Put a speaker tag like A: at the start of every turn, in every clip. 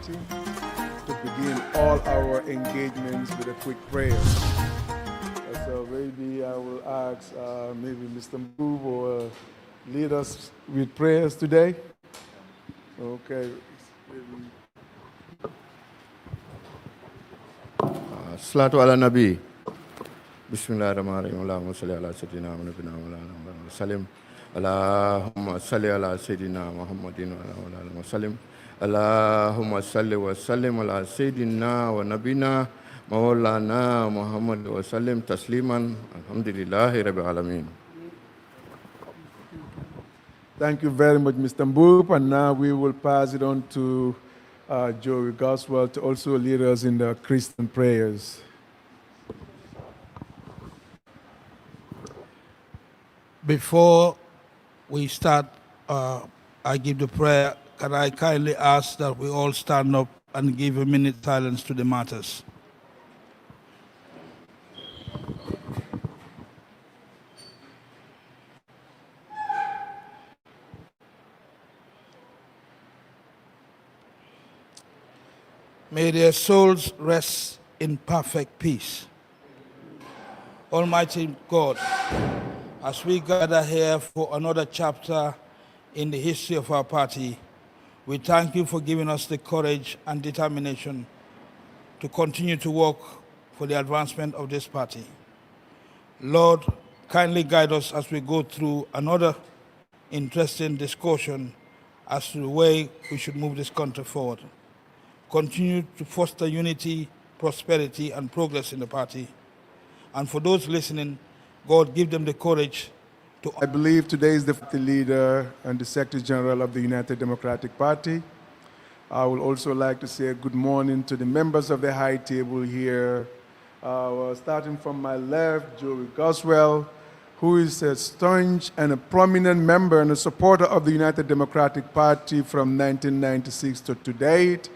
A: Party to begin all our engagements with a quick prayer. So maybe I will ask maybe Mr. Move or lead us with prayers today. Okay.
B: Salatu ala Nabi. Bismillahirrahmanirrahim. Allahumma salli ala Sayyidina wa nabina wa ala salim. Allahumma salli ala Sayyidina Muhammadin wa ala salim. Allahumma salli wa sallim ala Sayyidina wa nabina Maulana Muhammad wa sallim tasliman. Alhamdulillahi Rabbil Alameen.
A: Thank you very much, Mr. Mboop. And now we will pass it on to Joey Goswell to also lead us in the Christian prayers.
C: Before we start, I give the prayer. Can I kindly ask that we all stand up and give a minute silence to the martyrs? May their souls rest in perfect peace. Almighty God, as we gather here for another chapter in the history of our party, we thank you for giving us the courage and determination to continue to work for the advancement of this party. Lord, kindly guide us as we go through another interesting discussion as to the way we should move this country forward. Continue to foster unity, prosperity, and progress in the party. And for those listening, God, give them the courage to...
A: I believe today is the leader and the Secretary General of the United Democratic Party. I would also like to say good morning to the members of the high table here. Starting from my left, Joey Goswell, who is a staunch and a prominent member and a supporter of the United Democratic Party from 1996 to date.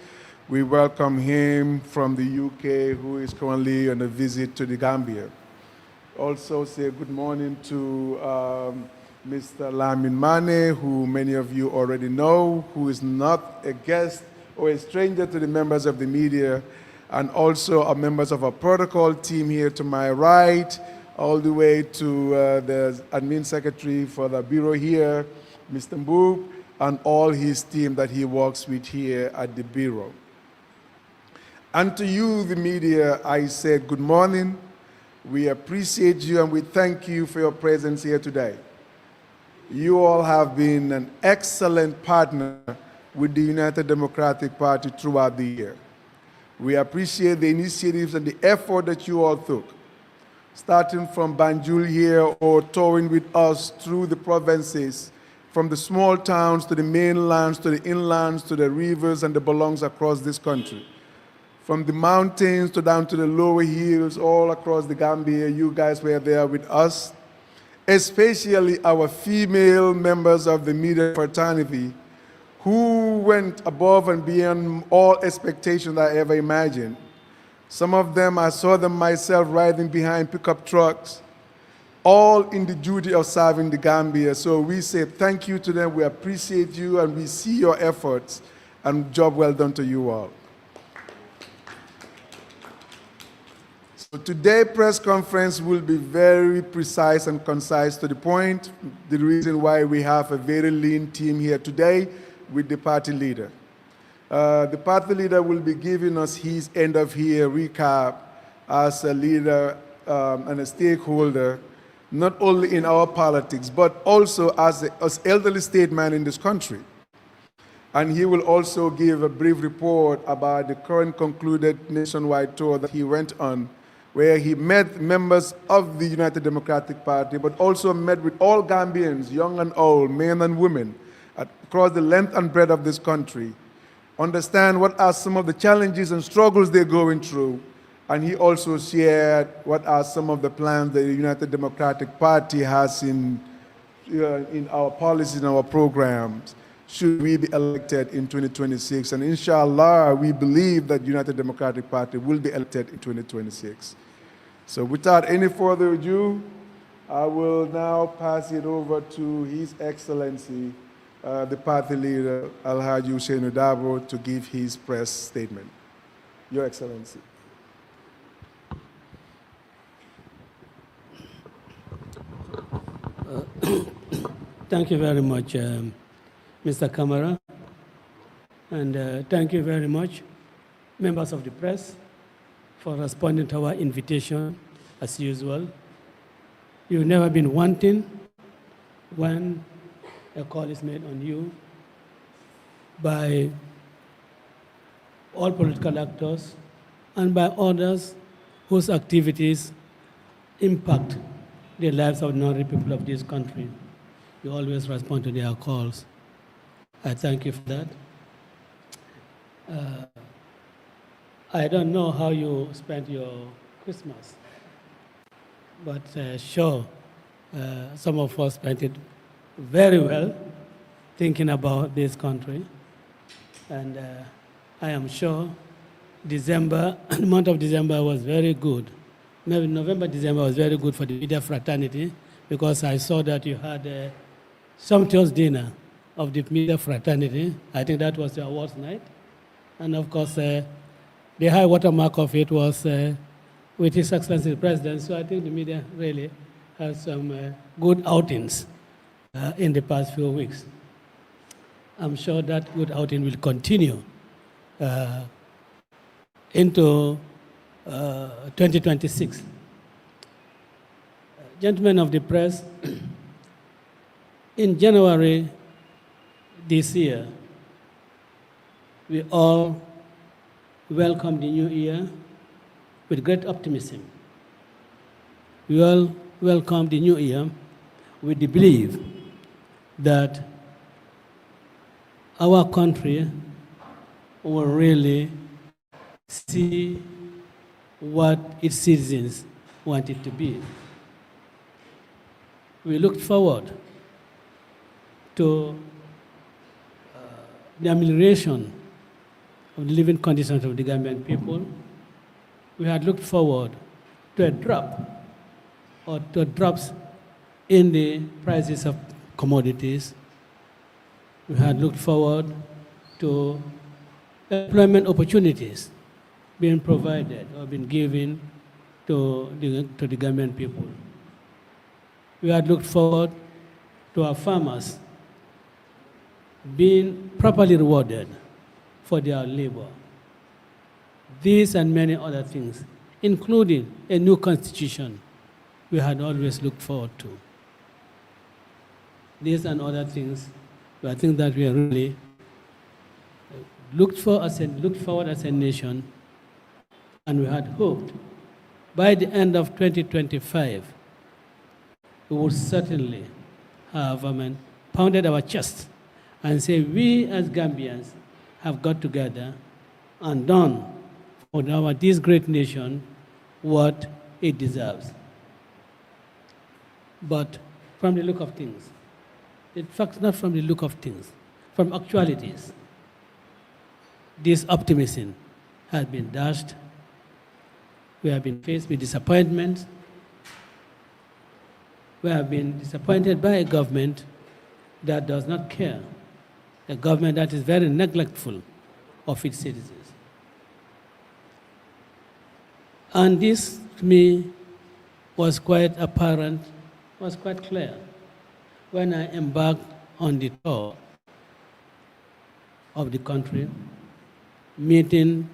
A: We welcome him from the UK, who is currently on a visit to the Gambia. Also say good morning to Mr. Lamin Mane, who many of you already know, who is not a guest or a stranger to the members of the media, and also our members of our protocol team here to my right, all the way to the admin secretary for the bureau here, Mr. Mboop, and all his team that he works with here at the bureau. And to you, the media, I say good morning. We appreciate you and we thank you for your presence here today. You all have been an excellent partner with the United Democratic Party throughout the year. We appreciate the initiatives and the effort that you all took, starting from Banjul here or touring with us through the provinces, from the small towns to the mainlands, to the inlands, to the rivers and the belongs across this country. From the mountains to down to the lower hills, all across the Gambia, you guys were there with us, especially our female members of the media fraternity, who went above and beyond all expectations I ever imagined. Some of them, I saw them myself riding behind pickup trucks, all in the duty of serving the Gambia. So we say thank you to them, we appreciate you, and we see your efforts, and job well done to you all. So today's press conference will be very precise and concise to the point, the reason why we have a very lean team here today with the party leader. The party leader will be giving us his end-of-year recap as a leader and a stakeholder, not only in our politics, but also as elderly statesman in this country. And he will also give a brief report about the current concluded nationwide tour that he went on, where he met members of the United Democratic Party, but also met with all Gambians, young and old, men and women, across the length and breadth of this country, understand what are some of the challenges and struggles they're going through, and he also shared what are some of the plans the United Democratic Party has in our policies and our programs, should we be elected in 2026. And inshallah, we believe that United Democratic Party will be elected in 2026. So without any further ado, I will now pass it over to His Excellency, the party leader, Alhaji Hussein Dabo, to give his press statement. Your Excellency.
D: Thank you very much, Mr. Kamara. And thank you very much, members of the press, for responding to our invitation as usual. You've never been wanting when a call is made on you by all political actors and by others whose activities impact the lives of ordinary people of this country. You always respond to their calls. I thank you for that. I don't know how you spent your Christmas, but sure, some of us spent it very well thinking about this country. And I am sure December, the month of December was very good. Maybe November, December was very good for the media fraternity because I saw that you had a sumptuous dinner of the media fraternity. I think that was the awards night. And of course, the high watermark of it was with His Excellency the President. So I think the media really has some good outings in the past few weeks. I'm sure that good outing will continue into 2026. Gentlemen of the press, in January this year, we all welcome the new year with great optimism. We all welcome the new year with the belief that our country will really see what its citizens want it to be. We looked forward to the amelioration of the living conditions of the Gambian people. We had looked forward to a drop or to drops in the prices of commodities. We had looked forward to employment opportunities being provided or being given to the Gambian people. We had looked forward to our farmers being properly rewarded for their labor. These and many other things, including a new constitution, we had always looked forward to. These and other things, I think that we really looked forward as a nation, and we had hoped by the end of 2025, we would certainly have pounded our chest and say, we as Gambians have got together and done for this great nation what it deserves. But from the look of things, in fact, not from the look of things, from actualities, this optimism has been dashed. We have been faced with disappointment. We have been disappointed by a government that does not care, a government that is very neglectful of its citizens. And this, to me, was quite apparent, was quite clear when I embarked on the tour of the country, meeting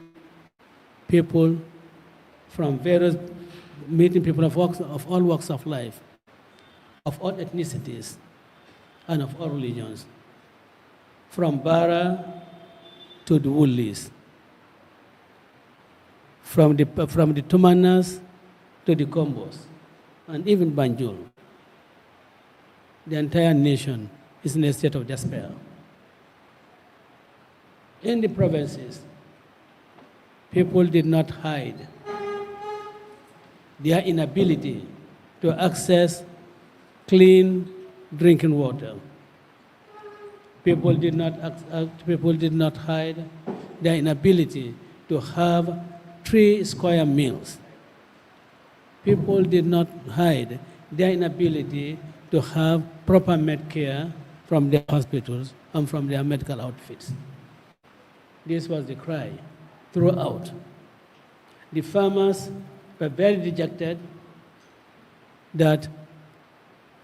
D: people from meeting people of all walks of life, of all ethnicities, and of all religions, from Bara to the Woolies, from the Tumanas to the Gombos, and even Banjul. The entire nation is in a state of despair. In the provinces, people did not hide their inability to access clean drinking water. People did not hide their inability to have 3 square meals. People did not hide their inability to have proper med care from their hospitals and from their medical outfits. This was the cry throughout. The farmers were very dejected that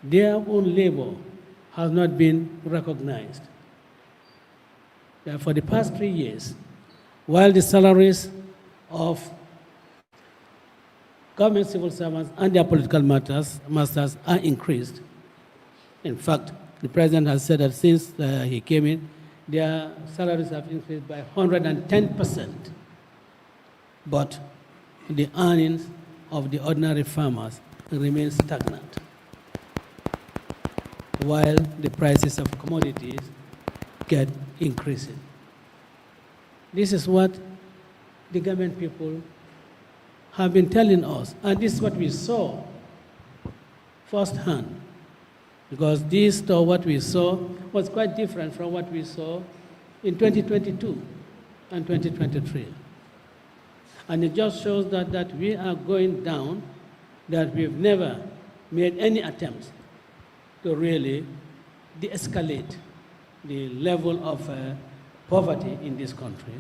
D: their own labor has not been recognized. That for the past 3 years, while the salaries of government civil servants and their political masters are increased. In fact, the president has said that since he came in, their salaries have increased by 110%. But the earnings of the ordinary farmers remain stagnant, while the prices of commodities get increasing. This is what the government people have been telling us, and this is what we saw firsthand, because what we saw was quite different from what we saw in 2022 and 2023. And it just shows that we are going down, that we've never made any attempts to really de-escalate the level of poverty in this country,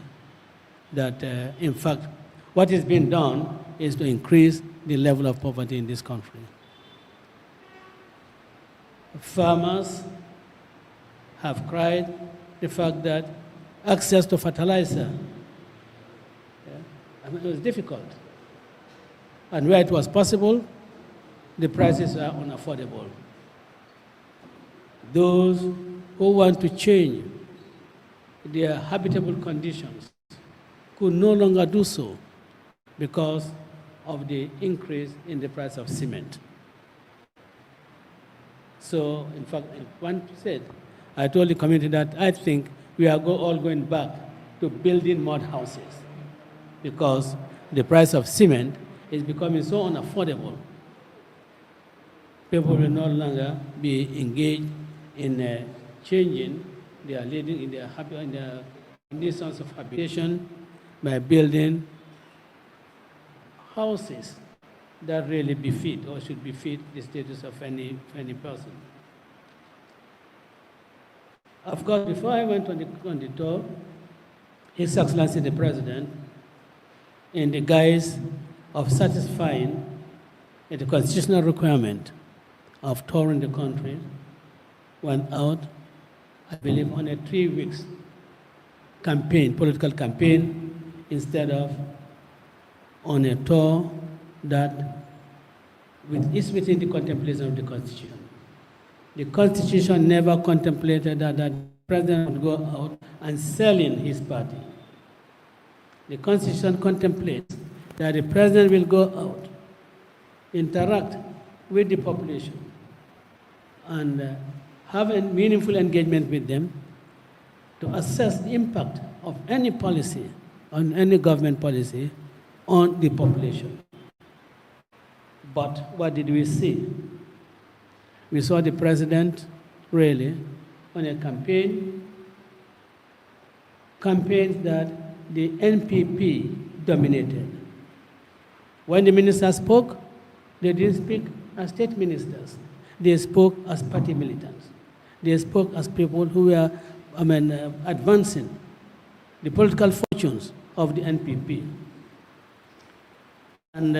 D: that in fact, what is being done is to increase the level of poverty in this country. Farmers have cried the fact that access to fertilizer it was difficult. And where it was possible, the prices are unaffordable. Those who want to change their habitable conditions could no longer do so because of the increase in the price of cement. So, in fact, one said, I told the community that I think we are all going back to building mud houses because the price of cement is becoming so unaffordable. People will no longer be engaged in changing their living in their conditions of habitation by building houses that really befit or should befit the status of any person. Of course, before I went on the tour, His Excellency the President, in the guise of satisfying the constitutional requirement of touring the country, went out, I believe, on a 3 weeks campaign, political campaign, instead of on a tour that is within the contemplation of the Constitution. The Constitution never contemplated that the president would go out and sell in his party. The Constitution contemplates that the president will go out, interact with the population, and have a meaningful engagement with them to assess the impact of any policy, on any government policy, on the population. But what did we see? We saw the president really on a campaigns that the NPP dominated. When the ministers spoke, they didn't speak as state ministers. They spoke as party militants. They spoke as people who were advancing the political fortunes of the NPP. And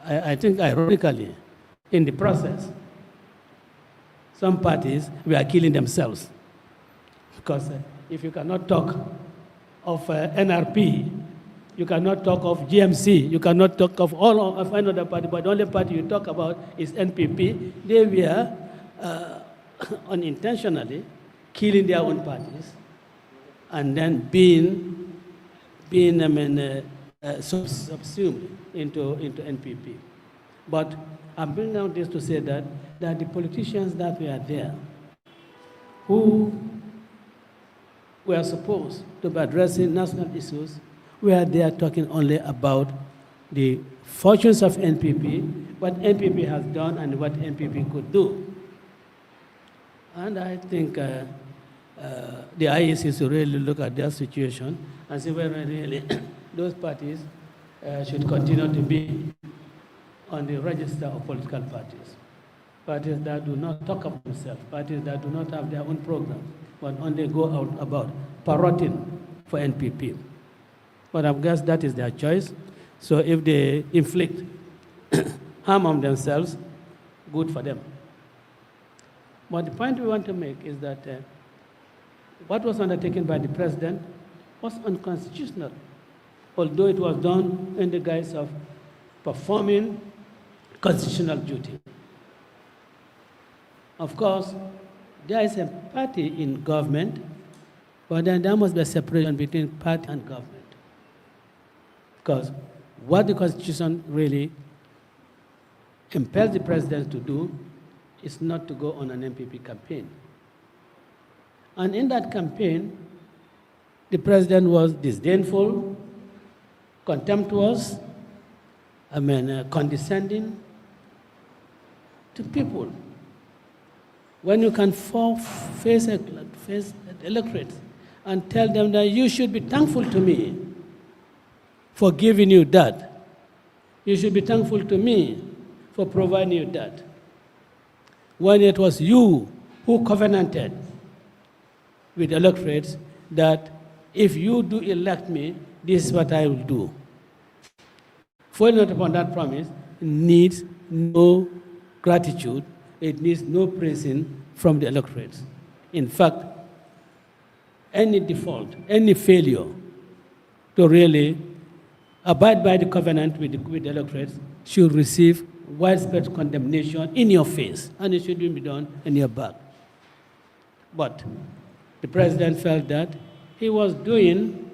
D: I think ironically, in the process, some parties were killing themselves. Because if you cannot talk of NRP, you cannot talk of GMC, you cannot talk of all of another party, but the only party you talk about is NPP. They were unintentionally killing their own parties and then being subsumed into NPP. But I'm bringing out this to say that the politicians that were there, who were supposed to be addressing national issues, were there talking only about the fortunes of NPP, what NPP has done and what NPP could do. And I think the IEC should really look at their situation and see whether really those parties should continue to be on the register of political parties. parties that do not talk of themselves, parties that do not have their own programs, but only go out about parroting for NPP. But I guess that is their choice. So if they inflict harm on themselves, good for them. But the point we want to make is that what was undertaken by the president was unconstitutional, although it was done in the guise of performing constitutional duty. Of course, there is a party in government, but then there must be a separation between party and government. Because what the Constitution really impels the president to do is not to go on an MPP campaign. And in that campaign, the president was disdainful, contemptuous, condescending to people. When you can face electorates and tell them that you should be thankful to me for giving you that. You should be thankful to me for providing you that. When it was you who covenanted with electorates that if you do elect me, this is what I will do. Following upon that promise needs no gratitude, it needs no praising from the electorates. In fact, any default, any failure to really abide by the covenant with the electorates should receive widespread condemnation in your face, and it shouldn't be done in your back. But the president felt that he was doing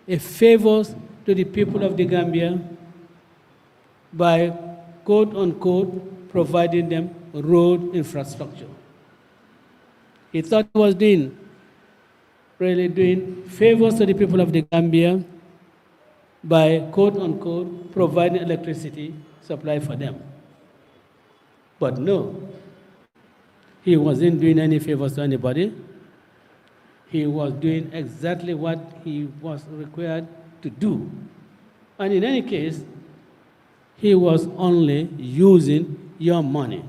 D: a favor to the people of the Gambia by, quote unquote, providing them road infrastructure. He thought he was really doing favors to the people of the Gambia by, quote unquote, providing electricity supply for them. But no, he wasn't doing any favors to anybody. He was doing exactly what he was required to do. And in any case, he was only using your money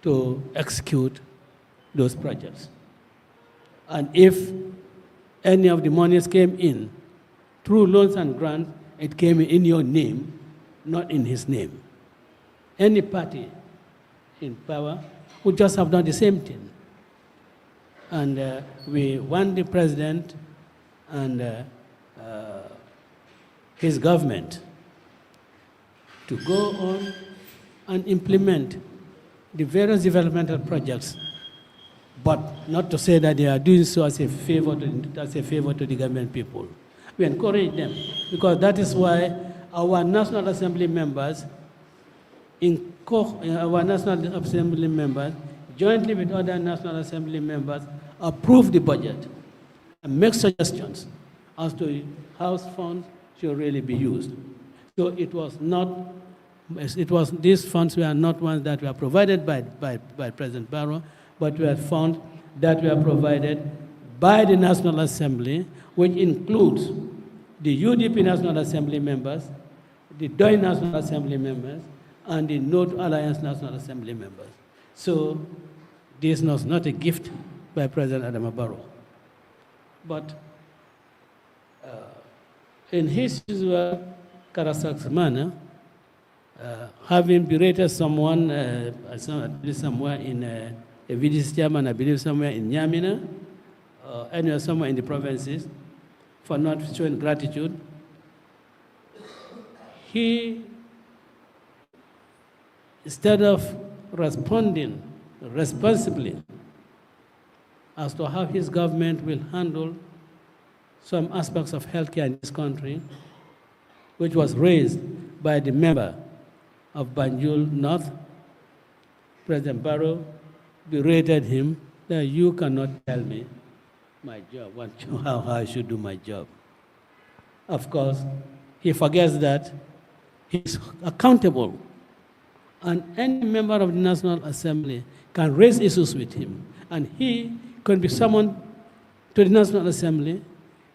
D: to execute those projects. And if any of the monies came in through loans and grants, it came in your name, not in his name. Any party in power would just have done the same thing. And we want the president and his government to go on and implement the various developmental projects, but not to say that they are doing so as a favor to the Gambian people. We encourage them, because that is why our National Assembly members, jointly with other National Assembly members, approve the budget and make suggestions as to how funds should really be used. So these funds were not ones that were provided by President Barrow, but were funds that were provided by the National Assembly, which includes the UDP National Assembly members, the DOI National Assembly members, and the North Alliance National Assembly members. So this was not a gift by President Adama Barrow. But in his usual characteristic manner, having berated someone, somewhere in a village chairman, I believe somewhere in Nyamina, anywhere somewhere in the provinces, for not showing gratitude, he, instead of responding responsibly as to how his government will handle some aspects of healthcare in this country, which was raised by the member of Banjul North, President Barrow berated him that you cannot tell me my job, how I should do my job. Of course, he forgets that he's accountable, and any member of the National Assembly can raise issues with him, and he can be summoned to the National Assembly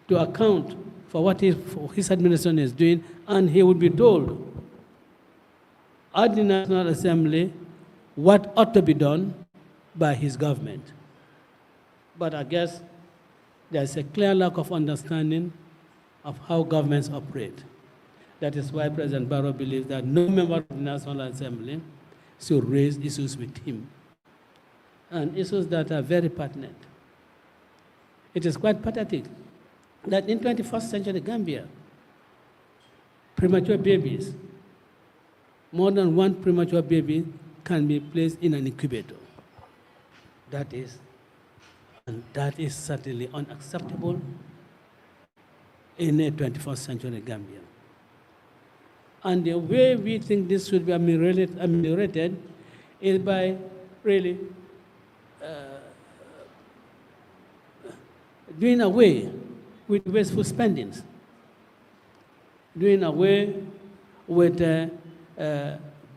D: to account for what his administration is doing, and he would be told at the National Assembly what ought to be done by his government. But I guess there's a clear lack of understanding of how governments operate. That is why President Barrow believes that no member of the National Assembly should raise issues with him, and issues that are very pertinent. It is quite pathetic that in 21st century Gambia, premature babies, more than one premature baby can be placed in an incubator. That is certainly unacceptable in a 21st century Gambia. And the way we think this should be ameliorated is by really doing away with wasteful spendings, doing away with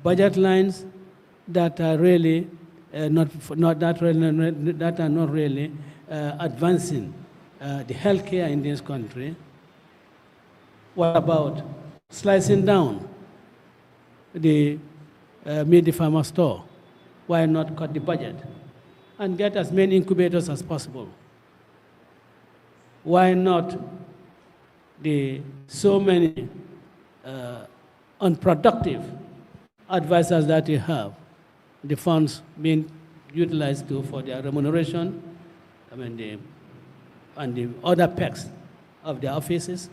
D: budget lines that are really not really advancing the healthcare in this country. What about slicing down the meat farmer store? Why not cut the budget and get as many incubators as possible? Why not the so many unproductive advisors that you have, the funds being utilized for their remuneration, and the other perks of their offices?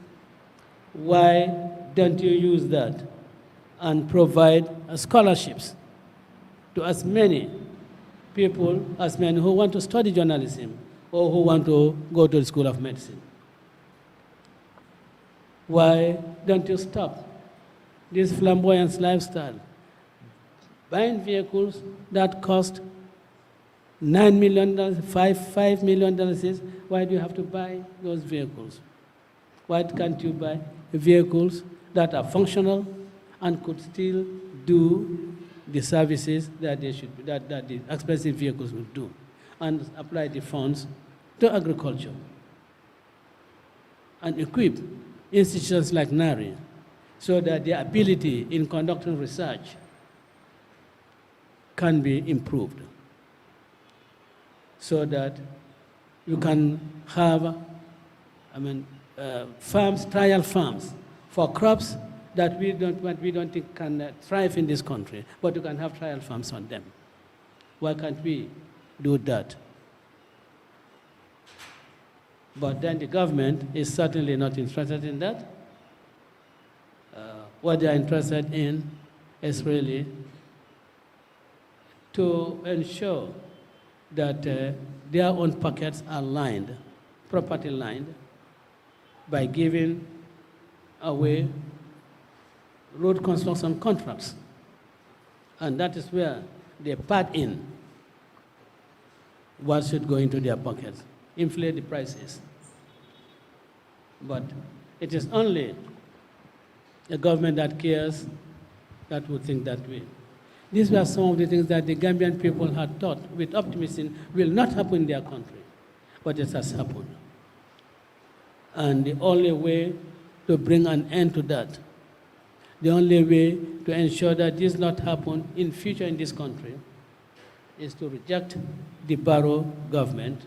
D: Why don't you use that and provide scholarships to as many people, as many who want to study journalism or who want to go to the School of Medicine? Why don't you stop this flamboyant lifestyle? Buying vehicles that cost $9 million, $5 million, why do you have to buy those vehicles? Why can't you buy vehicles that are functional and could still do the services that they should, that the expensive vehicles would do, and apply the funds to agriculture and equip institutions like NARI so that their ability in conducting research can be improved, so that you can have, trial farms for crops that we don't think can thrive in this country, but you can have trial farms on them. Why can't we do that? But then the government is certainly not interested in that. What they are interested in is really to ensure that their own pockets are lined, properly lined, by giving away road construction contracts. And that is where they part in what should go into their pockets, inflate the prices. But it is only a government that cares that would think that way. These were some of the things that the Gambian people had thought with optimism will not happen in their country, but it has happened. And the only way to bring an end to that, the only way to ensure that this not happen in future in this country, is to reject the Barrow government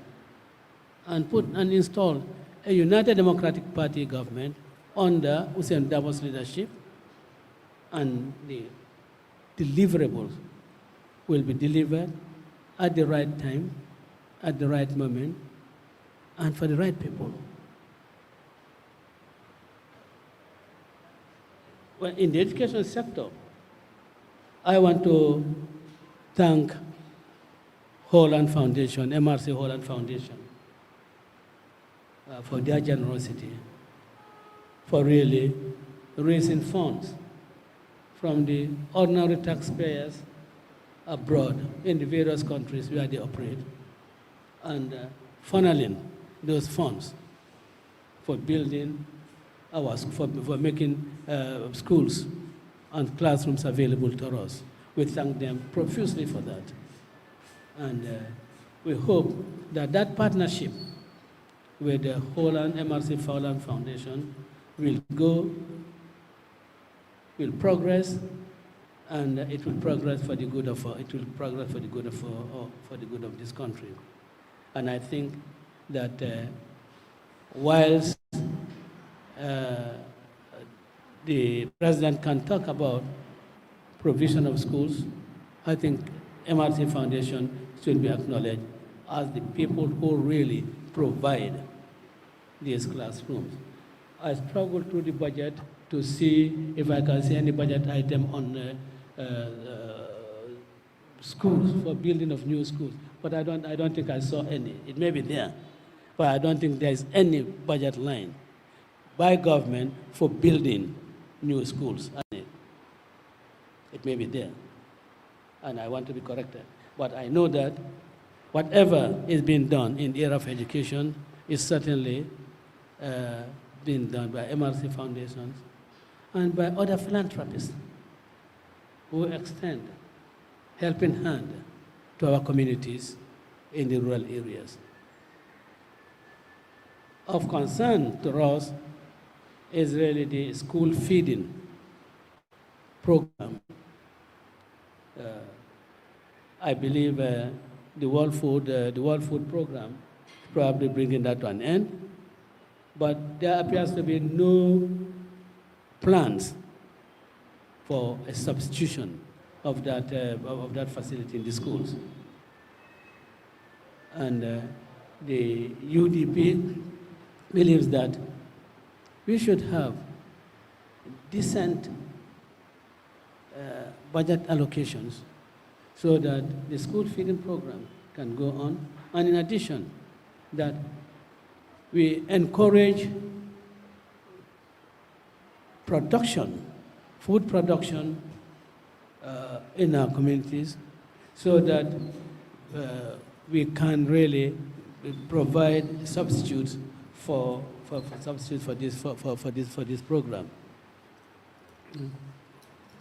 D: and install a United Democratic Party government under Hussein Dabo's leadership, and the deliverables will be delivered at the right time, at the right moment, and for the right people. Well, in the education sector, I want to thank Holland Foundation, MRC Holland Foundation, for their generosity, for really raising funds from the ordinary taxpayers abroad in the various countries where they operate, and funneling those funds for building for making schools and classrooms available to us. We thank them profusely for that. And we hope that that partnership with the MRC Holland Foundation will progress and it will progress for the good of it will progress for the good of for the good of this country. And I think that whilst the president can talk about provision of schools, I think MRC Foundation should be acknowledged as the people who really provide these classrooms. I struggled through the budget to see if I can see any budget item on schools, for building of new schools, but I don't think I saw any. It may be there, but I don't think there's any budget line by government for building new schools. It may be there, and I want to be corrected. But I know that whatever is being done in the area of education is certainly being done by MRC foundations and by other philanthropists who extend helping hand to our communities in the rural areas. Of concern to us is really the school feeding program. I believe the World Food Program is probably bringing that to an end, but there appears to be no plans for a substitution of that facility in the schools. And the UDP believes that we should have decent budget allocations so that the school feeding program can go on. And in addition, that we encourage production, food production in our communities so that we can really provide substitutes for this program.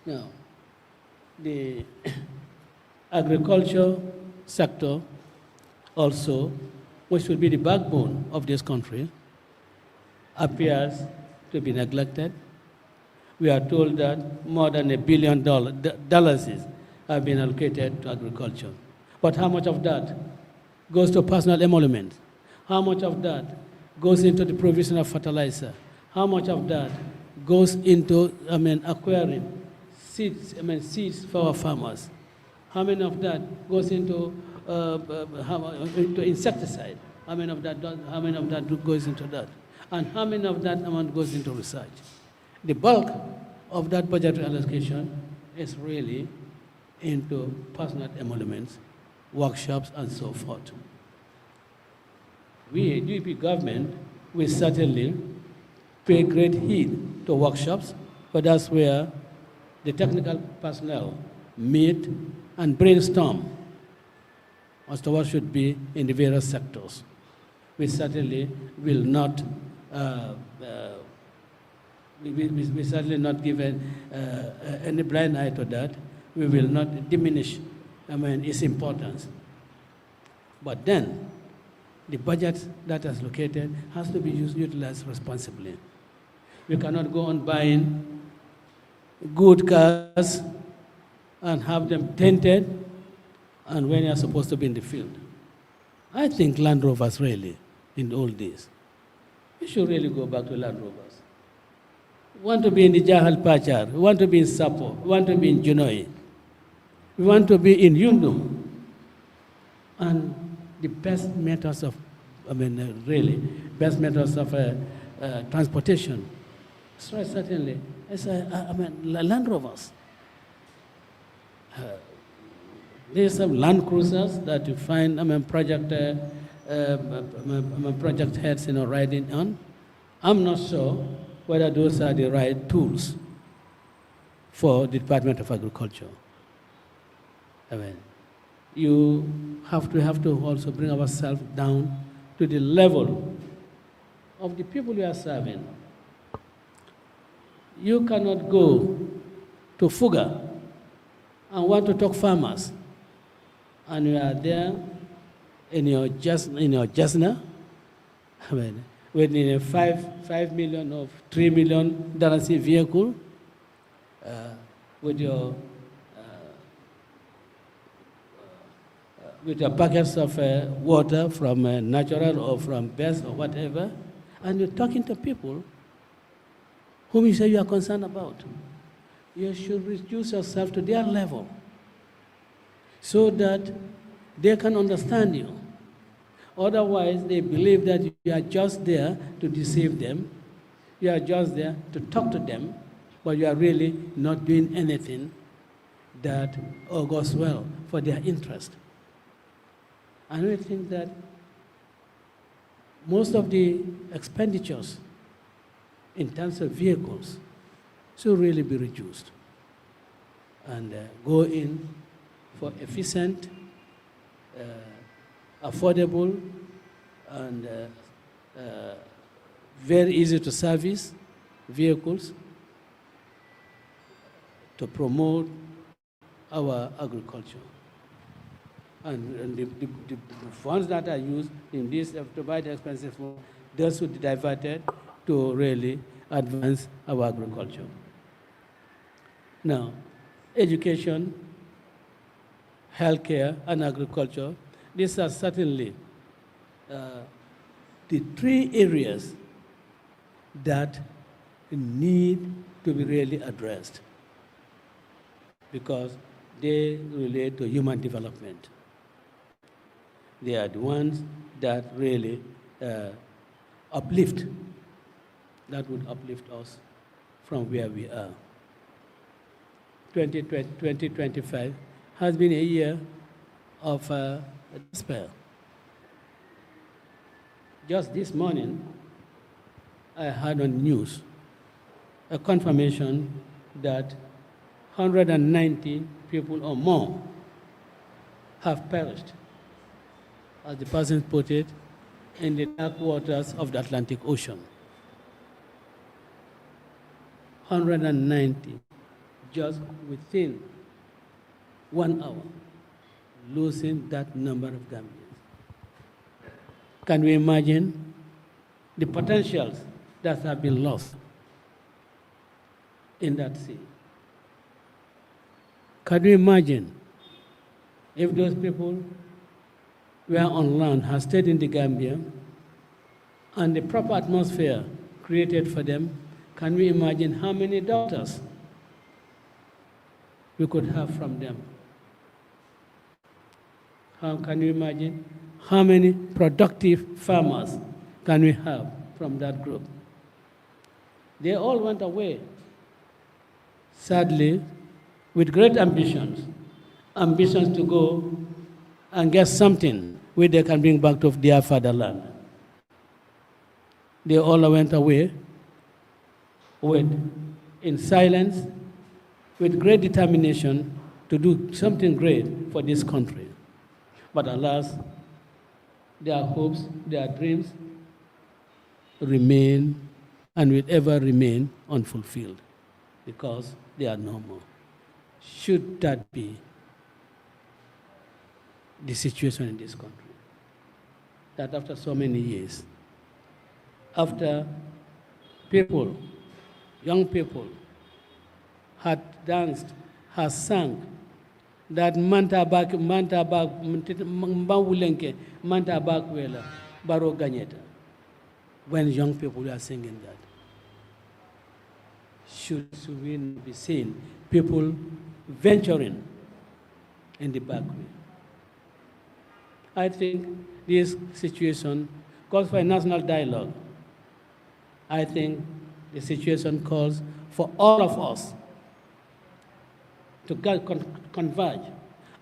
D: Now, the agriculture sector also, which will be the backbone of this country, appears to be neglected. We are told that more than $1 billion have been allocated to agriculture. But how much of that goes to personal emolument? How much of that goes into the provision of fertilizer? How much of that goes into, acquiring seeds for our farmers? How many of that goes into insecticide? How many of that goes into that? And how many of that amount goes into research? The bulk of that budgetary allocation is really into personal emoluments, workshops, and so forth. We, UP government, we certainly pay great heed to workshops, but that's where the technical personnel meet and brainstorm as to what should be in the various sectors. We certainly will not we certainly not give any blind eye to that. We will not diminish its importance. But then, the budget that is located has to be utilized responsibly. We cannot go on buying good cars and have them tainted and when you're supposed to be in the field. I think Land Rovers really, in the old days, we should really go back to Land Rovers. We want to be in the Jahal Pachar, we want to be in Sapo, we want to be in Junoi, we want to be in Yundum. And the best methods of, best methods of transportation, so certainly, Land Rovers. There's some Land Cruisers that you find, project heads, riding on. I'm not sure whether those are the right tools for the Department of Agriculture. You have to also bring ourselves down to the level of the people we are serving. You cannot go to Fuga and want to talk farmers, and you are there in your Jasna, within a $5 million or $3 million vehicle, with your with your buckets of water from natural or from best or whatever, and you're talking to people whom you say you are concerned about. You should reduce yourself to their level so that they can understand you. Otherwise, they believe that you are just there to deceive them. You are just there to talk to them, but you are really not doing anything that augurs well for their interest. I really think that most of the expenditures in terms of vehicles should really be reduced and go in for efficient, affordable, and very easy to service vehicles to promote our agriculture. And the funds that are used in this to buy the expensive food, those should be diverted to really advance our agriculture. Now, education, healthcare, and agriculture, these are certainly the three areas that need to be really addressed because they relate to human development. They are the ones that really uplift, that would uplift us from where we are. 2025 has been a year of despair. Just this morning, I heard on news a confirmation that 190 people or more have perished, as the person put it, in the dark waters of the Atlantic Ocean. 190 just within 1 hour, losing that number of Gambians. Can we imagine the potentials that have been lost in that sea? Can you imagine if those people were on land, had stayed in the Gambia, and the proper atmosphere created for them? Can we imagine how many doctors we could have from them? How can you imagine how many productive farmers can we have from that group? They all went away, sadly, with great ambitions to go and get something which they can bring back to their fatherland. They all went away in silence, with great determination to do something great for this country. But alas, their hopes, their dreams remain and will ever remain unfulfilled because they are no more. Should that be the situation in this country? That after so many years, after people, young people, had danced, had sung, that manta bak mbawulenke manta bak wela baro ganyeta. When young people are singing that, should we be seeing people venturing in the back way? I think this situation calls for a national dialogue. I think the situation calls for all of us to converge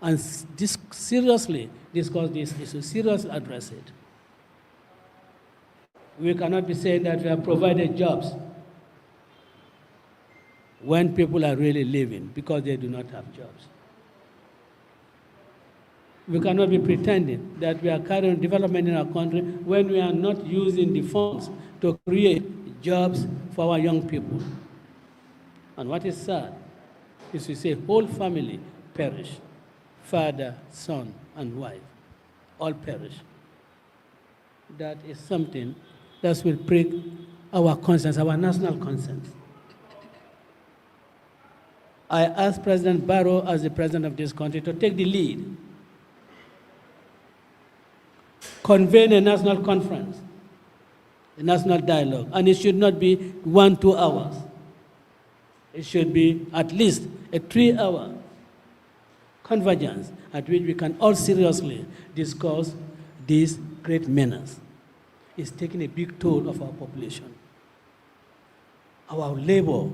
D: and seriously discuss this issue, seriously address it. We cannot be saying that we have provided jobs when people are really living because they do not have jobs. We cannot be pretending that we are carrying development in our country when we are not using the funds to create jobs for our young people. And what is sad is to say whole family perish, father, son, and wife, all perish. That is something that will prick our conscience, our national conscience. I asked President Barrow, as the president of this country, to take the lead convene a national conference, a national dialogue, and it should not be 1-2 hours. It should be at least a 3-hour convergence at which we can all seriously discuss this great menace. It's taking a big toll of our population. Our labor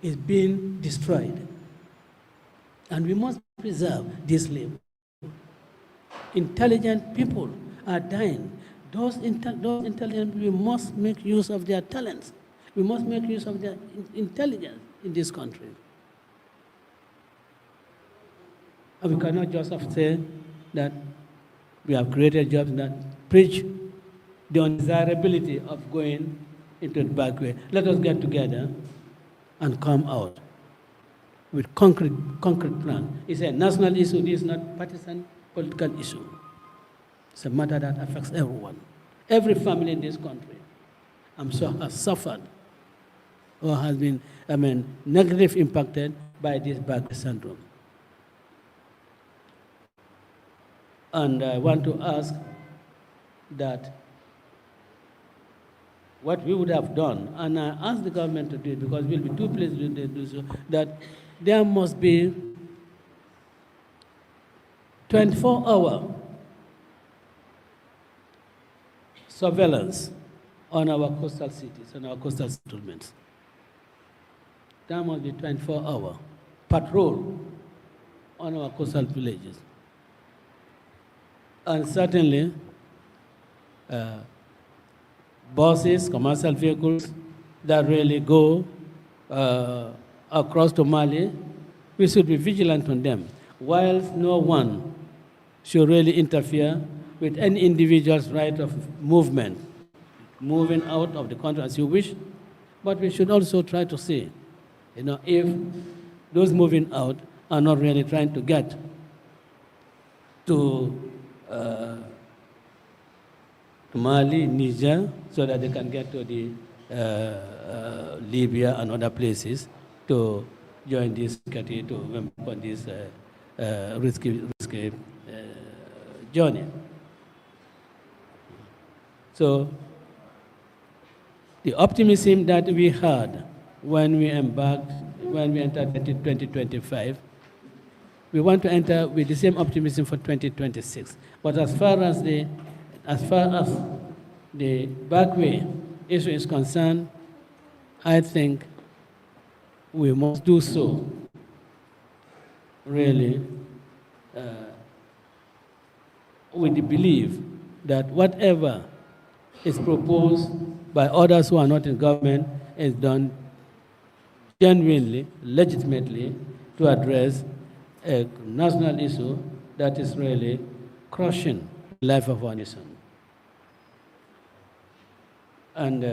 D: is being destroyed, and we must preserve this labor. Intelligent people are dying. Those intelligent people, we must make use of their talents. We must make use of their intelligence in this country. And we cannot just say that we have created jobs that preach the undesirability of going into the back way. Let us get together and come out with concrete plan. It's a national issue. This is not partisan political issue. It's a matter that affects everyone. Every family in this country, I'm sure, has suffered or has been, negatively impacted by this back syndrome. And I want to ask that what we would have done, and I asked the government to do it because we'll be too pleased to do so, that there must be 24-hour surveillance on our coastal cities and our coastal settlements. There must be 24-hour patrol on our coastal villages. And certainly, buses, commercial vehicles that really go across to Mali, we should be vigilant on them, whilst no one should really interfere with any individual's right of movement, moving out of the country as you wish. But we should also try to see, if those moving out are not really trying to get to Mali, Niger, so that they can get to the Libya and other places to join this security to on this risky journey. So the optimism that we had when we entered 2025, we want to enter with the same optimism for 2026. But as far as the backway issue is concerned, I think we must do so really with the belief that whatever is proposed by others who are not in government is done genuinely, legitimately, to address a national issue that is really crushing the life of our nation. And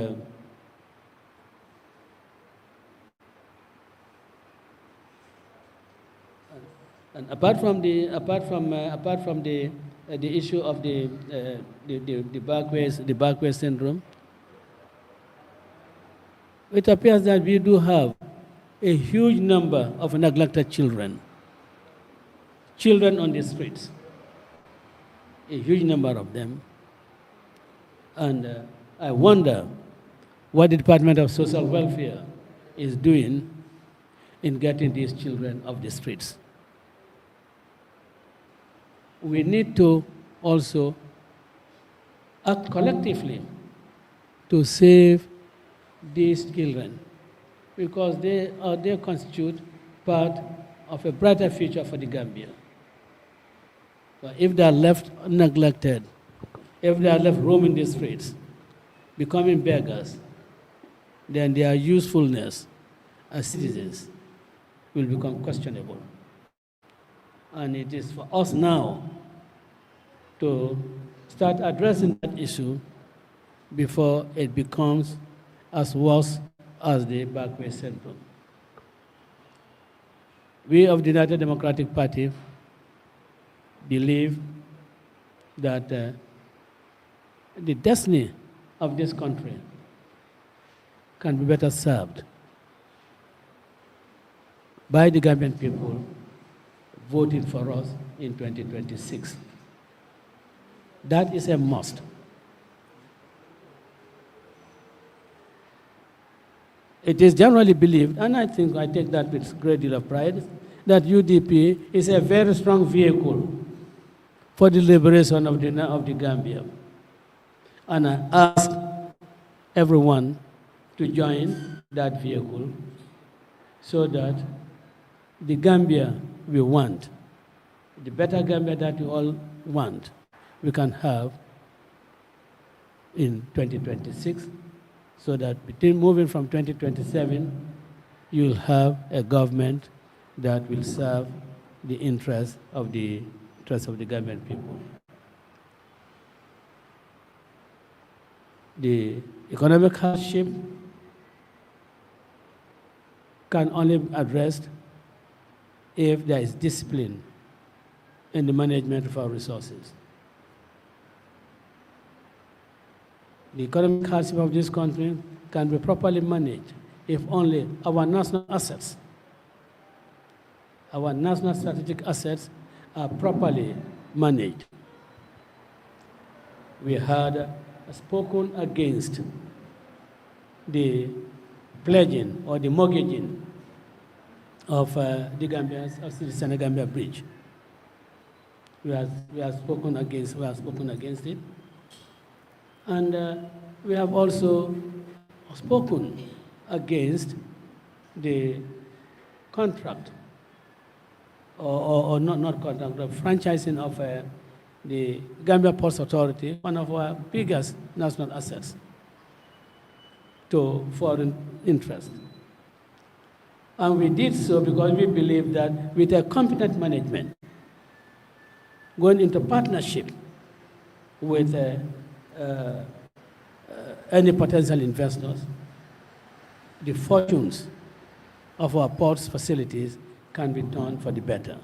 D: apart from the issue of the backway syndrome, it appears that we do have a huge number of neglected children on the streets, a huge number of them. And I wonder what the Department of Social Welfare is doing in getting these children off the streets. We need to also act collectively to save these children, because they constitute part of a brighter future for the Gambia. But if they are left neglected, if they are left roaming the streets, becoming beggars, then their usefulness as citizens will become questionable. And it is for us now to start addressing that issue before it becomes as worse as the backway syndrome. We of the United Democratic Party believe that the destiny of this country can be better served by the Gambian people voting for us in 2026. That is a must. It is generally believed, and I think I take that with a great deal of pride, that UDP is a very strong vehicle for the liberation of the Gambia. And I ask everyone to join that vehicle so that the Gambia we want, the better Gambia that we all want, we can have in 2026, so that between moving from 2027, you'll have a government that will serve the interests of the Gambian people. The economic hardship can only be addressed if there is discipline in the management of our resources. The economic hardship of this country can be properly managed if only our national assets, our national strategic assets are properly managed. We had spoken against the pledging or the mortgaging of the Senegambia Bridge. We have spoken against it. And we have also spoken against the contract, or not contract, the franchising of the Gambia Ports Authority, one of our biggest national assets, to foreign interest. And we did so because we believe that with a competent management, going into partnership with any potential investors, the fortunes of our ports facilities can be turned for the better.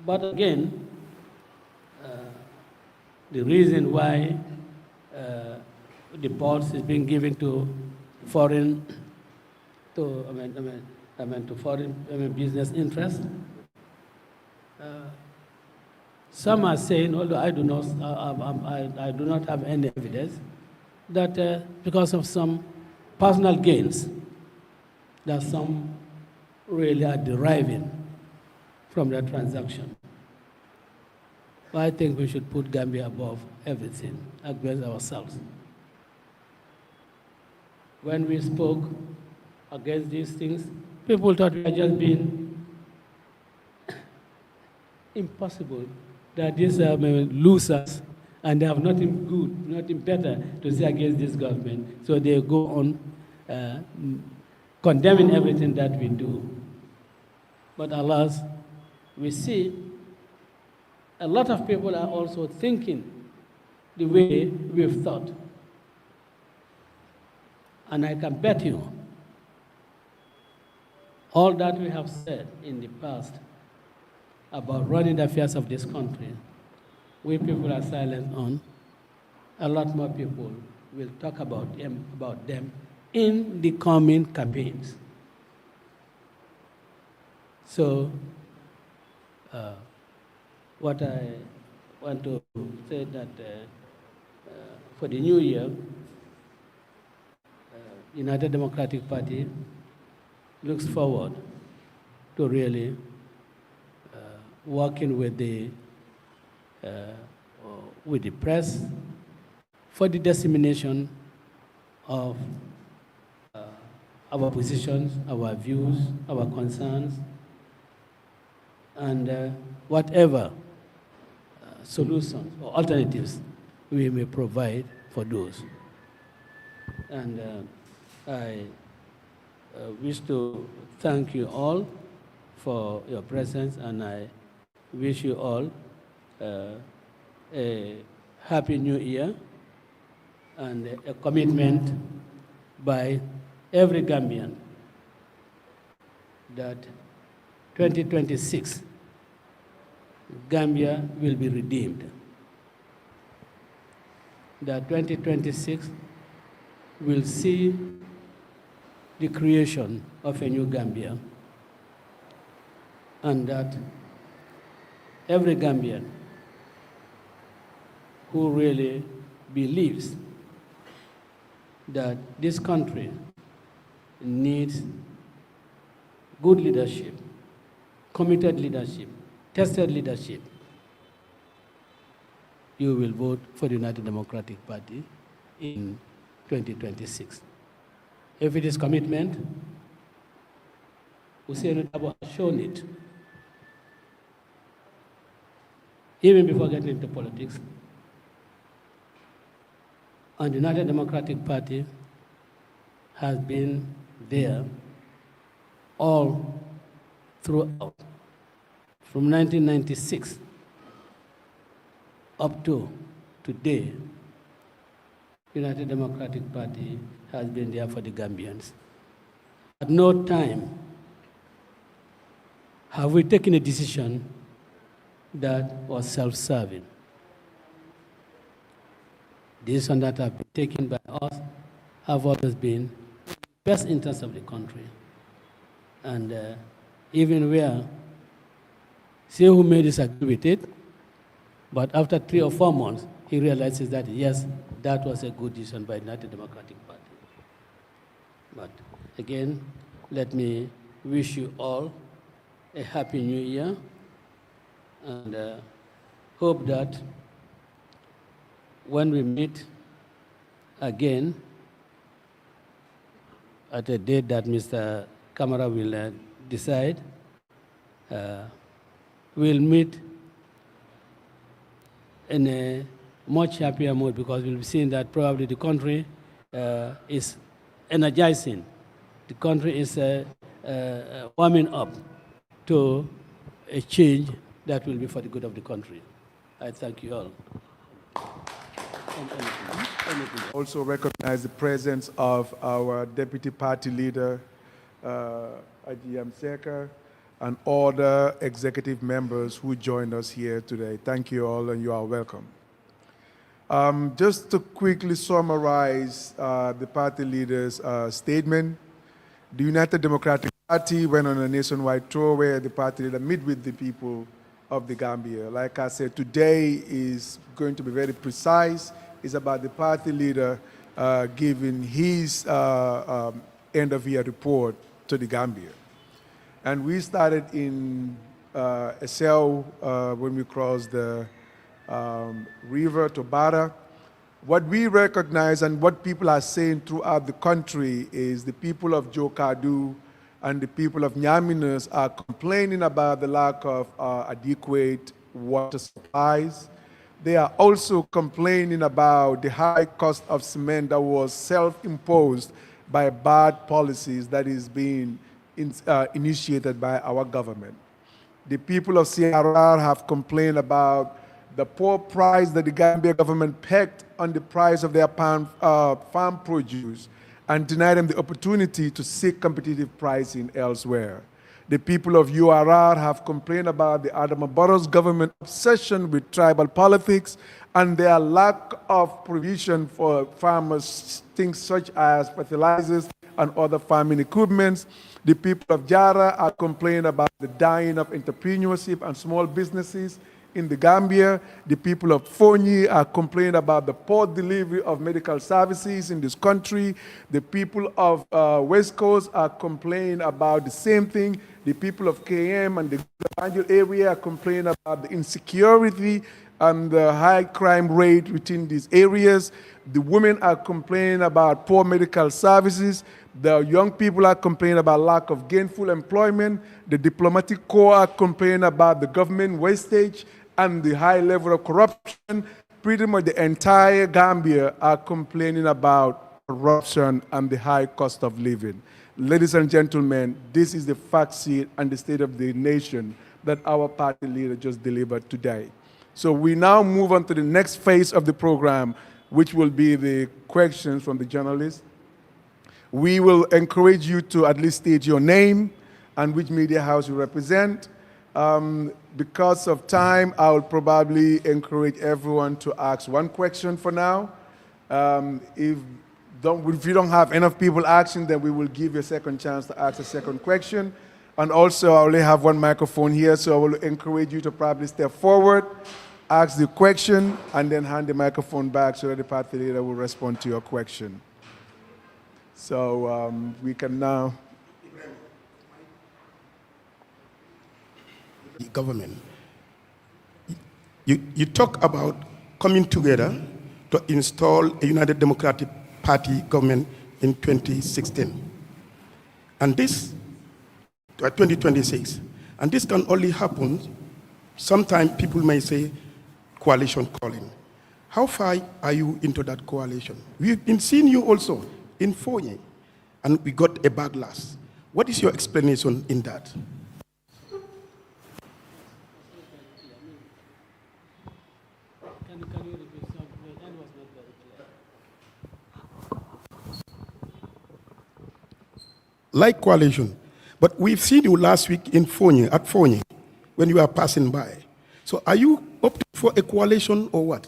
D: But again, the reason why the ports is being given to foreign business interests. Some are saying, although I do not have any evidence, that because of some personal gains, that some really are deriving from that transaction. But I think we should put Gambia above everything, against ourselves. When we spoke against these things, people thought we had just been impossible, that these are losers and they have nothing good, nothing better to say against this government. So they go on condemning everything that we do. But alas, we see a lot of people are also thinking the way we've thought. And I can bet you, all that we have said in the past about running the affairs of this country, we people are silent on, a lot more people will talk about them in the coming campaigns. So, what I want to say that for the new year, United Democratic Party looks forward to really working with the press for the dissemination of our positions, our views, our concerns, and whatever solutions or alternatives we may provide for those. And I wish to thank you all for your presence, and I wish you all a happy new year and a commitment by every Gambian that 2026 Gambia will be redeemed. That 2026 will see the creation of a new Gambia, and that every Gambian who really believes that this country needs good leadership, committed leadership, tested leadership, you will vote for the United Democratic Party in 2026. If it is commitment, Hussein Dabo has shown it. Even before getting into politics, and the United Democratic Party has been there all throughout, from 1996 up to today. United Democratic Party has been there for the Gambians. At no time have we taken a decision that was self-serving. Decisions that have been taken by us have always been best interests of the country. And even where, say who may disagree with it, but after 3 or 4 months, he realizes that yes, that was a good decision by the United Democratic Party. But again, let me wish you all a happy new year, and hope that when we meet again at a date that Mr. Kamara will decide, we'll meet in a much happier mood, because we'll be seeing that probably the country is energizing. The country is warming up to a change that will be for the good of the country. I thank you all.
A: Also recognize the presence of our deputy party leader, Ajiyam Seka, and other executive members who joined us here today. Thank you all, and you are welcome. Just to quickly summarize the party leader's statement, the United Democratic Party went on a nationwide tour where the party leader met with the people of the Gambia. Like I said, today is going to be very precise. It's about the party leader giving his end-of-year report to the Gambia. And we started in Essel when we crossed the river to Bara. What we recognize and what people are saying throughout the country is the people of Jokadu and the people of Nyaminas are complaining about the lack of adequate water supplies. They are also complaining about the high cost of cement that was self-imposed by bad policies that is being initiated by our government. The people of CRR have complained about the poor price that the Gambia government pegged on the price of their farm produce and denied them the opportunity to seek competitive pricing elsewhere. The people of URR have complained about the Adama Barrow's government obsession with tribal politics and their lack of provision for farmers, things such as fertilizers and other farming equipments. The people of Jara are complaining about the dying of entrepreneurship and small businesses in the Gambia. The people of Fonyi are complaining about the poor delivery of medical services in this country. The people of West Coast are complaining about the same thing. The people of KM and the Banjul area are complaining about the insecurity and the high crime rate within these areas. The women are complaining about poor medical services. The young people are complaining about lack of gainful employment. The diplomatic corps are complaining about the government wastage and the high level of corruption. Pretty much the entire Gambia are complaining about corruption and the high cost of living. Ladies and gentlemen, this is the fact sheet and the state of the nation that our party leader just delivered today. So we now move on to the next phase of the program, which will be the questions from the journalists. We will encourage you to at least state your name and which media house you represent. Because of time, I will probably encourage everyone to ask one question for now. If you don't have enough people asking, then we will give you a second chance to ask a second question. And also, I only have one microphone here, so I will encourage you to probably step forward ask the question and then hand the microphone back so that the party leader will respond to your question. So we can now.
E: The government. You talk about coming together to install a United Democratic Party government in 2016. And this, 2026. And this can only happen, sometimes people may say, coalition calling. How far are you into that coalition? We've been seeing you also in Fonye, and we got a backlash. What is your explanation in that?
D: Can you repeat something? That was not very clear.
E: Like coalition. But we've seen you last week in Fonye, at Fonye, when you were passing by. So are you opting for a coalition or what?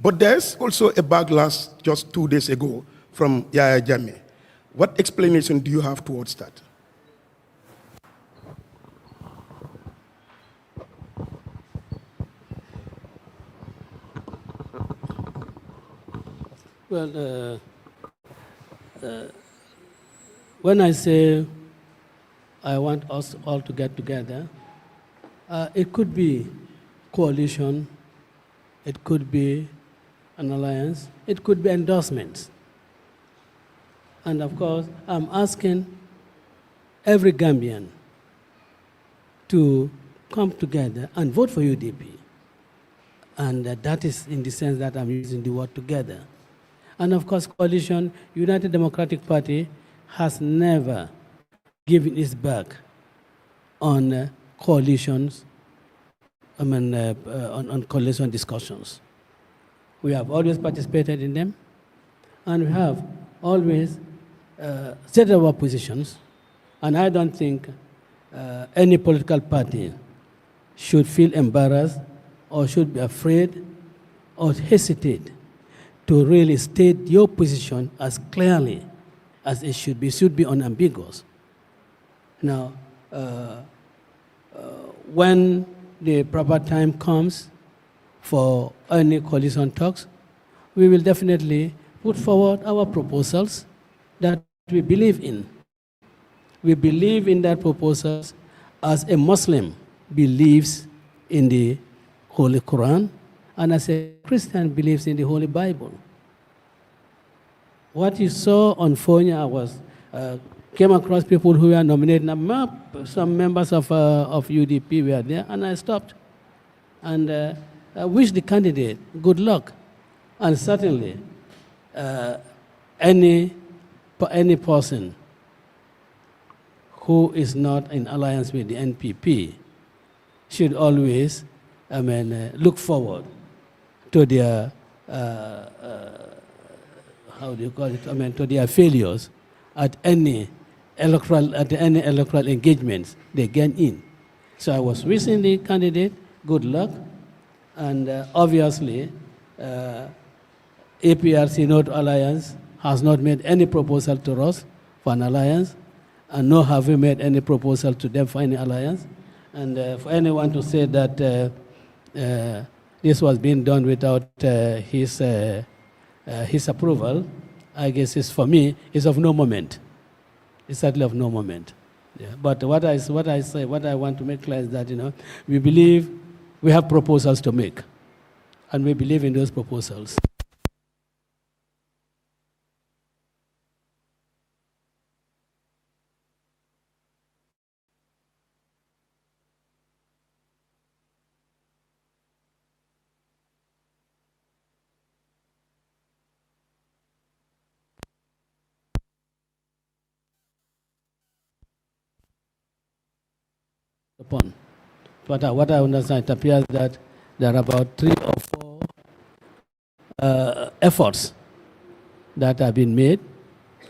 E: But there's also a backlash just 2 days ago from Yaya Jammeh. What explanation do you have towards that?
D: Well, when I say I want us all to get together, it could be coalition, it could be an alliance, it could be endorsements. And of course, I'm asking every Gambian to come together and vote for UDP. And that is in the sense that I'm using the word together. And of course, coalition, United Democratic Party has never given its back on coalitions, on coalition discussions. We have always participated in them, and we have always set our positions. And I don't think any political party should feel embarrassed or should be afraid or hesitate to really state your position as clearly as it should be unambiguous. Now, when the proper time comes for any coalition talks, we will definitely put forward our proposals that we believe in. We believe in that proposals as a Muslim believes in the Holy Quran and as a Christian believes in the Holy Bible. What you saw on Fonye, I came across people who were nominated. Some members of UDP were there, and I stopped. And I wish the candidate good luck. And certainly, any person who is not in alliance with the NPP should always, look forward to their, to their failures at any electoral engagements they gain in. So I was wishing the candidate good luck, and obviously, APRC North Alliance has not made any proposal to us for an alliance, and nor have we made any proposal to them for any alliance. And for anyone to say that this was being done without his approval, I guess is, for me, is of no moment. It's certainly of no moment. Yeah. But what I want to make clear is that, we believe we have proposals to make, and we believe in those proposals. Upon. What I understand, it appears that there are about 3 or 4 efforts that have been made,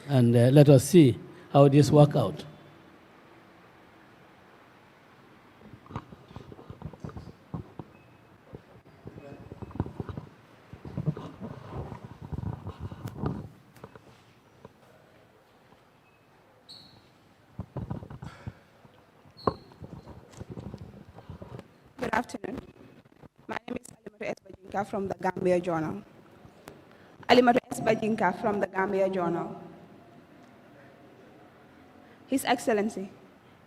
D: and let us see how this work out.
F: Good afternoon. My name is Alimatu Bajinka from the Gambia Journal. Alimatu S. Bajinka from the Gambia Journal. His Excellency,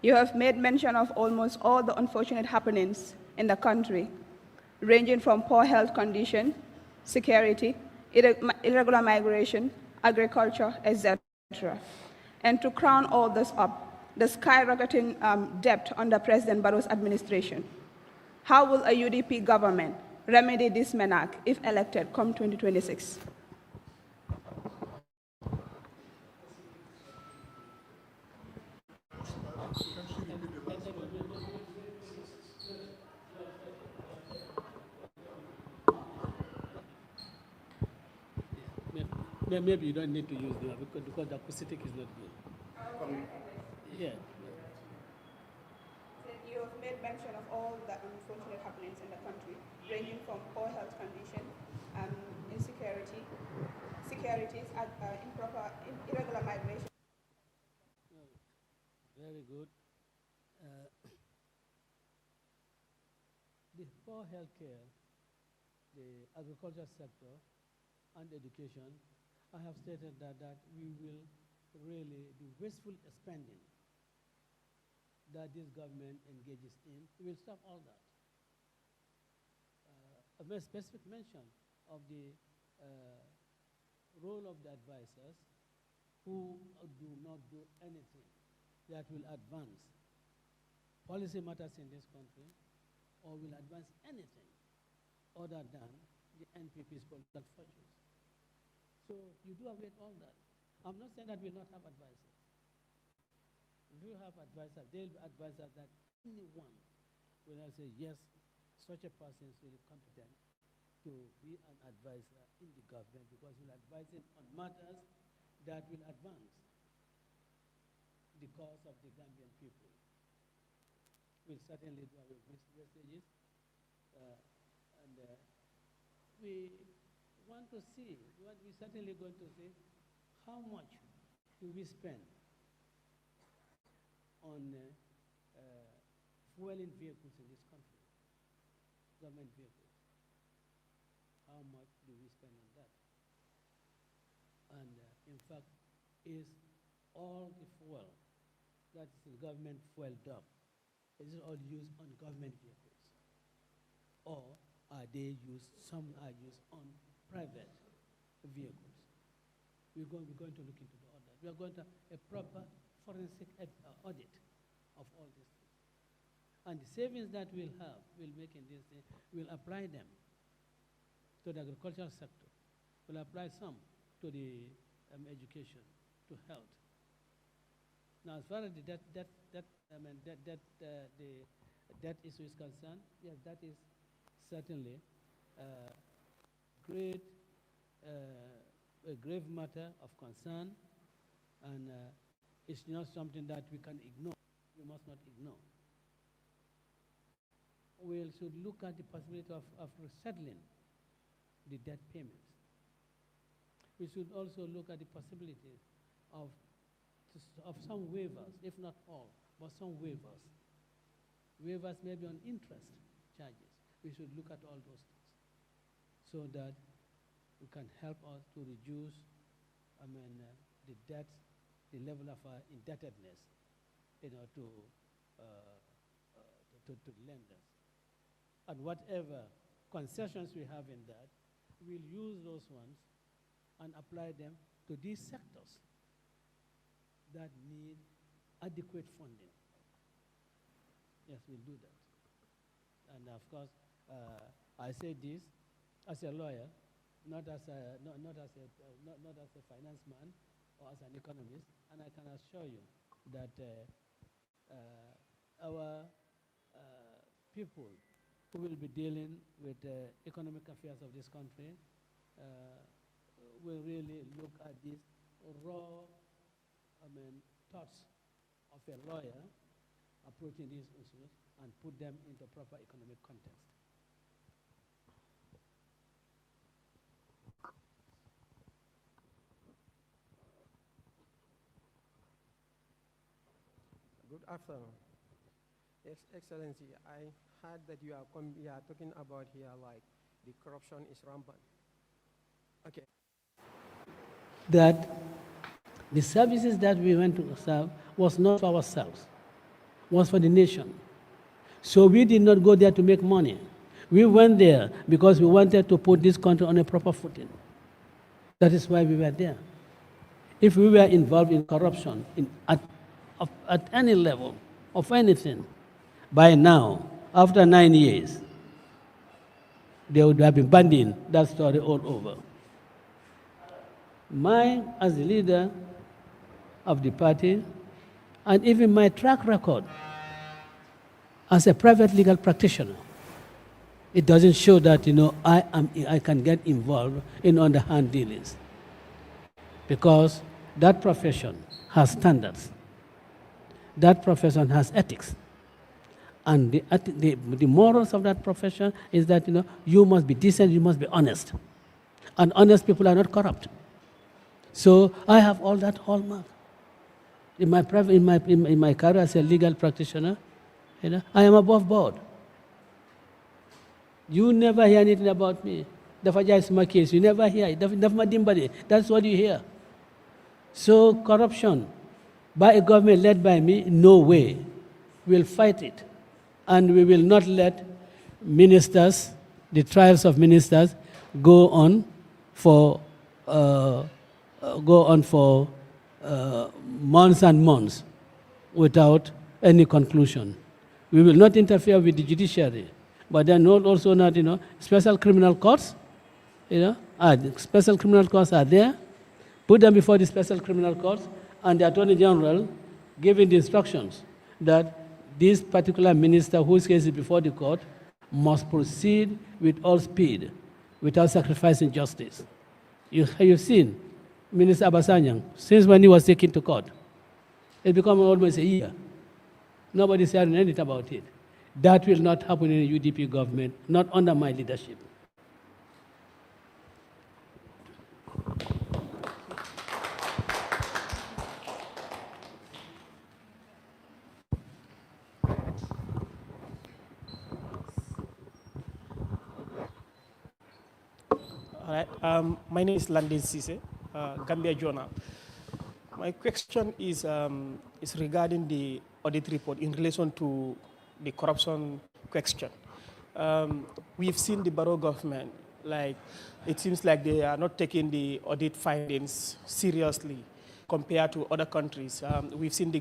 F: you have made mention of almost all the unfortunate happenings in the country, ranging from poor health condition, security, irregular migration, agriculture, etc. And to crown all this up, the skyrocketing debt under President Barrow's administration. How will a UDP government remedy this menace if elected come 2026?
D: Maybe you don't need to use the because the acoustic is not good. Yeah.
F: You have made mention of all the unfortunate happenings in the country, ranging from poor health condition, insecurity, irregular migration.
D: Very good. The poor healthcare, the agriculture sector, and education, I have stated that we will really, the wasteful spending that this government engages in, we will stop all that. A very specific mention of the role of the advisors who do not do anything that will advance policy matters in this country or will advance anything other than the NPP's political fortunes. So you do await all that. I'm not saying that we'll not have advisors. We have advisors. They'll be advisors that anyone will say, yes, such a person is really competent to be an advisor in the government because he'll advise it on matters that will advance the cause of the Gambian people. We'll certainly do our wastages. We want to see, we're certainly going to see how much do we spend on fueling vehicles in this country, government vehicles. How much do we spend on that? And in fact, is all the fuel that is the government fuel dump, is it all used on government vehicles? Or are they used, some are used on private vehicles? We're going to look into all that. We are going to a proper forensic audit of all these things. And the savings that we'll have, we'll make in this thing, we'll apply them to the agricultural sector. We'll apply some to the education, to health. Now, as far as the debt issue is concerned, yes, that is certainly a grave matter of concern, and it's not something that we can ignore. We must not ignore. We should look at the possibility of resettling the debt payments. We should also look at the possibility of some waivers, if not all, but some waivers. Waivers maybe on interest charges. We should look at all those things so that we can help us to reduce, the debt, the level of our indebtedness, to lenders. And whatever concessions we have in that, we'll use those ones and apply them to these sectors that need adequate funding. Yes, we'll do that. And of course, I say this as a lawyer, not as a finance man or as an economist, and I can assure you that our people who will be dealing with the economic affairs of this country will really look at these raw thoughts of a lawyer approaching these issues and put them into proper economic context.
G: Good afternoon. Excellency, I heard that you are talking about here like the corruption is rampant. Okay.
D: That the services that we went to serve was not for ourselves, was for the nation. So we did not go there to make money. We went there because we wanted to put this country on a proper footing. That is why we were there. If we were involved in corruption at any level of anything, by now, after 9 years, they would have been bandying that story all over. Mine, as the leader of the party, and even my track record as a private legal practitioner, it doesn't show that I can get involved in underhand dealings, because that profession has standards. That profession has ethics. And the morals of that profession is that you must be decent, you must be honest. And honest people are not corrupt. So I have all that hallmark. In my career as a legal practitioner, I am above board. You never hear anything about me. The Faja is my case. You never hear it. That's what you hear. So corruption by a government led by me, no way. We'll fight it. And we will not let ministers, the trials of ministers, go on for months and months without any conclusion. We will not interfere with the judiciary, but then also not, special criminal courts. Special criminal courts are there. Put them before the special criminal courts, and the Attorney General giving the instructions that this particular minister whose case is before the court must proceed with all speed without sacrificing justice. You've seen Minister Abasanyang, since when he was taken to court. It's become almost a year. Nobody's hearing anything about it. That will not happen in a UDP government, not under my leadership.
G: All right. My name is Landin Sise, Gambia Journal. My question is regarding the audit report in relation to the corruption question. We've seen the Barrow government, it seems like they are not taking the audit findings seriously compared to other countries. We've seen the